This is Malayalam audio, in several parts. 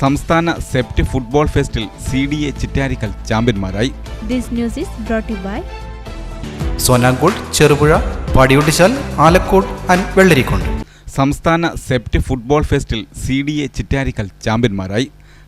സംസ്ഥാന സെപ്റ്റ് ഫുട്ബോൾ ഫെസ്റ്റിൽ CDA ചിറ്റാരിക്കൽ ചാമ്പ്യന്മാരായി. This news is brought to you by Sonankode, Cherupuzha, Padiyottuchal, Alakode and Vellarikundu. സംസ്ഥാന സെപ്റ്റ് ഫുട്ബോൾ ഫെസ്റ്റിൽ CDA ചിറ്റാരിക്കൽ ചാമ്പ്യന്മാരായി.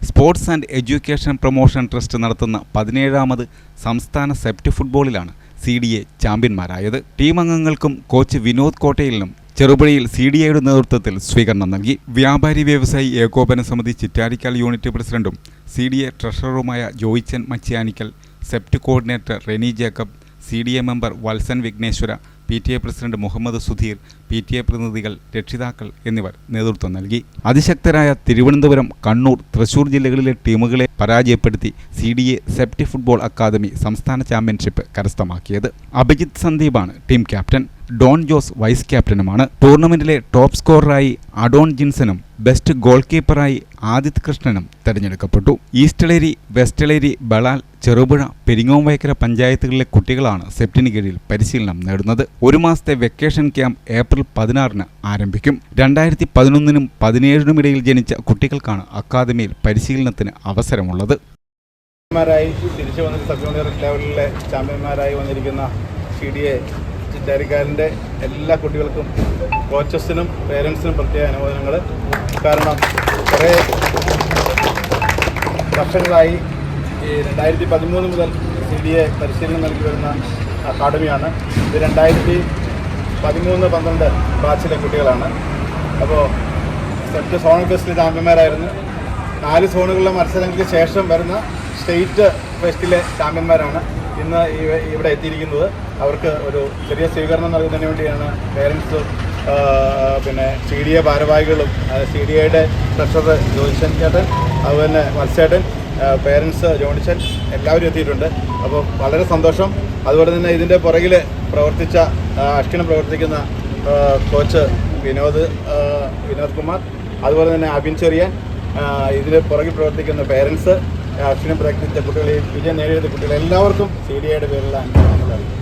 Sports and education promotion trust നടത്തുന്ന 17ാമത് സംസ്ഥാന സെപ്റ്റ് ഫുട്ബോളിലാണ് CDA ചാമ്പ്യന്മാരായത്. ടീം അംഗങ്ങൾക്കും കോച്ച് വിനോദ് കോട്ടയിലിനും ചെറുപുഴയിൽ CDAയുടെ നേതൃത്വത്തിൽ സ്വീകരണം നൽകി. വ്യാപാരി വ്യവസായി ഏകോപന സമിതി ചിറ്റാരിക്കൽ യൂണിറ്റ് പ്രസിഡന്റും CDA ട്രഷററുമായ Joychan Machiyanikkal, SEPT coordinator Reni Jacob, CDA member Valsan Vighneshwara, PTA president Muhammad Sudheer, PTA പ്രതിനിധികൾ, രക്ഷിതാക്കൾ എന്നിവർ നേതൃത്വം നൽകി. അതിശക്തരായ തിരുവനന്തപുരം, കണ്ണൂർ, തൃശൂർ ജില്ലകളിലെ ടീമുകളെ പരാജയപ്പെടുത്തി CDA സെപ്റ്റ് ഫുട്ബോൾ അക്കാദമി സംസ്ഥാന ചാമ്പ്യൻഷിപ്പ് കരസ്ഥമാക്കിയത്. അഭിജിത്ത് സന്ദീപാണ് team captain. Don Jose vice ക്യാപ്റ്റനുമാണ്. ടൂർണമെന്റിലെ ടോപ്പ് സ്കോററായി അഡോൺ ജിൻസനും ബെസ്റ്റ് ഗോൾ കീപ്പറായി ആദിത് കൃഷ്ണനും തെരഞ്ഞെടുക്കപ്പെട്ടു. ഈസ്റ്റളേരി, വെസ്റ്റളേരി, ബളാൽ, ചെറുപുഴ, പെരിങ്ങോംവയക്കര പഞ്ചായത്തുകളിലെ കുട്ടികളാണ് സെപ്റ്റിന് കീഴിൽ പരിശീലനം നേടുന്നത്. ഒരു മാസത്തെ വെക്കേഷൻ ക്യാമ്പ് ഏപ്രിൽ 16-ന് ആരംഭിക്കും. 2011-നും 2017-നും ഇടയിൽ ജനിച്ച കുട്ടികൾക്കാണ് അക്കാദമിയിൽ പരിശീലനത്തിന് അവസരമുള്ളത്. തിരിച്ചു വന്നിട്ട് സബ് ജൂനിയർ ലെവലിലെ ചാമ്പ്യന്മാരായി വന്നിരിക്കുന്ന CDA ചിറ്റാരിക്കാലിൻ്റെ എല്ലാ കുട്ടികൾക്കും, കോച്ചസിനും പേരൻസിനും പ്രത്യേക അനുമോദനങ്ങൾ. കാരണം കുറേ വർഷങ്ങളായി 2013 മുതൽ CDA പരിശീലനം നൽകി വരുന്ന അക്കാഡമിയാണ്. ഇത് 2013-12 ബാച്ചിലെ കുട്ടികളാണ്. അപ്പോൾ സെപ്റ്റ് സോണൽ ഫെസ്റ്റിലെ ചാമ്പ്യന്മാരായിരുന്നു. 4 സോണുകളിലെ മത്സരങ്ങൾക്ക് ശേഷം വരുന്ന സ്റ്റേറ്റ് ഫെസ്റ്റിലെ ചാമ്പ്യന്മാരാണ് ഇന്ന് ഇവിടെ എത്തിയിരിക്കുന്നത്. അവർക്ക് ഒരു ചെറിയ സ്വീകരണം നൽകുന്നതിന് വേണ്ടിയാണ് പേരൻസും CDA ഭാരവാഹികളും, CDAയുടെ ട്രഷറർ ജോയിച്ചൻ ചേട്ടൻ, അതുപോലെ വത്സേട്ടൻ, പേരൻസ് ജോണിച്ചൻ എല്ലാവരും എത്തിയിട്ടുണ്ട്. അപ്പോൾ വളരെ സന്തോഷം. അതുപോലെ തന്നെ ഇതിൻ്റെ പുറകിൽ അക്ഷരം പ്രവർത്തിക്കുന്ന കോച്ച് വിനോദ് കുമാർ, അതുപോലെ തന്നെ അബിൻ ചെറിയാൻ, ഇതിന് പുറകിൽ പ്രവർത്തിക്കുന്ന പേരൻസ്, അക്ഷരം പ്രവർത്തിച്ച കുട്ടികളെ, വിജയം നേടിയെടുത്ത കുട്ടികൾ എല്ലാവർക്കും CDAയുടെ പേരിലുള്ള അനുഭവങ്ങൾ അറിയിക്കും.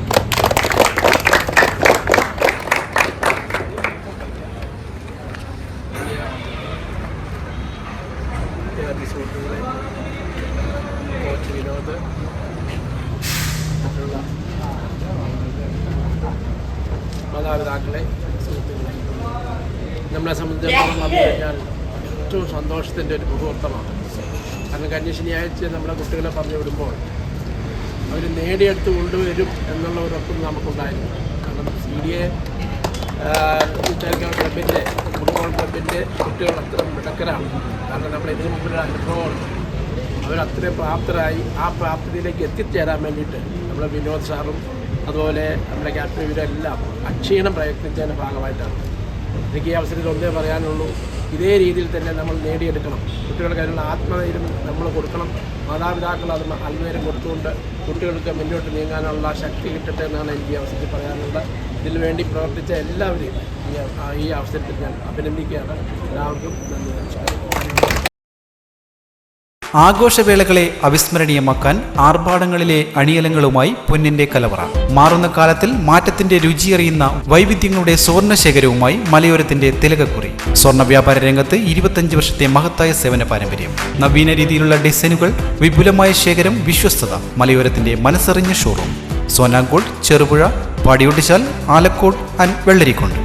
കോച്ച് വിനോദ്, മാതാപിതാക്കളെ, സുഹൃത്തുക്കളെ, നമ്മളെ സംബന്ധിച്ചിടത്തോളം വന്നു കഴിഞ്ഞാൽ ഏറ്റവും സന്തോഷത്തിൻ്റെ ഒരു മുഹൂർത്തമാണ്. കാരണം കഴിഞ്ഞ ശനിയാഴ്ച നമ്മുടെ കുട്ടികളെ പറഞ്ഞു വിടുമ്പോൾ അവർ നേടിയെടുത്ത് കൊണ്ടുവരും എന്നുള്ള ഉറപ്പും നമുക്കുണ്ടായിരുന്നു. കാരണം CDA ചിറ്റാരിക്കൽ ക്ലബിൻ്റെ, ഫുട്ബോൾ ക്ലബിൻ്റെ കുട്ടികൾ അത്ര മിടുക്കരാണ്. കാരണം നമ്മൾ ഇതിനു മുമ്പൊരു അനുഭവമുണ്ട്. അവരത്രയും പ്രാപ്തരായി ആ പ്രാപ്തിയിലേക്ക് എത്തിച്ചേരാൻ വേണ്ടിയിട്ട് നമ്മുടെ വിനോദ് സാറും അതുപോലെ നമ്മുടെ ക്യാപ്റ്റൻ ഇവരെല്ലാം അക്ഷീണം പ്രയത്നിച്ചതിൻ്റെ ഭാഗമായിട്ടാണ്. എനിക്ക് ഈ അവസരത്തിൽ ഒന്നേ പറയാനുള്ളൂ, ഇതേ രീതിയിൽ തന്നെ നമ്മൾ നേടിയെടുക്കണം. കുട്ടികൾക്ക് അതിനുള്ള ആത്മധൈര്യം നമ്മൾ കൊടുക്കണം. മാതാപിതാക്കൾ അത് അൽനേരം കൊടുത്തുകൊണ്ട് കുട്ടികൾക്ക് മുന്നോട്ട് നീങ്ങാനുള്ള ശക്തി കിട്ടട്ടെ എന്നാണ് എനിക്ക് ഈ അവസരത്തിൽ പറയാനുള്ളത്. ഇതിനു വേണ്ടി പ്രവർത്തിച്ച എല്ലാവരെയും ഈ അവസരത്തിൽ ഞാൻ അഭിനന്ദിക്കുകയാണ്. എല്ലാവർക്കും നന്ദി, നമസ്കാരം. ആഘോഷവേളകളെ അവിസ്മരണീയമാക്കാൻ ആർഭാടങ്ങളിലെ അണിയലങ്ങളുമായി പൊന്നിന്റെ കലവറ. മാറുന്ന കാലത്തിൽ മാറ്റത്തിന്റെ രുചിയറിയുന്ന വൈവിധ്യങ്ങളുടെ സ്വർണ്ണശേഖരവുമായി മലയോരത്തിന്റെ തിലകക്കുറി. സ്വർണ്ണ വ്യാപാര രംഗത്ത് 25 വർഷത്തെ മഹത്തായ സേവന പാരമ്പര്യം. നവീന രീതിയിലുള്ള ഡിസൈനുകൾ, വിപുലമായ ശേഖരം, വിശ്വസ്തത. മലയോരത്തിന്റെ മനസ്സറിഞ്ഞ ഷോറൂം. സോനാങ്കോട്, ചെറുപുഴ, പാടിയൊട്ടിച്ചാൽ, ആലക്കോട് ആൻഡ് വെള്ളരിക്കുണ്ട്.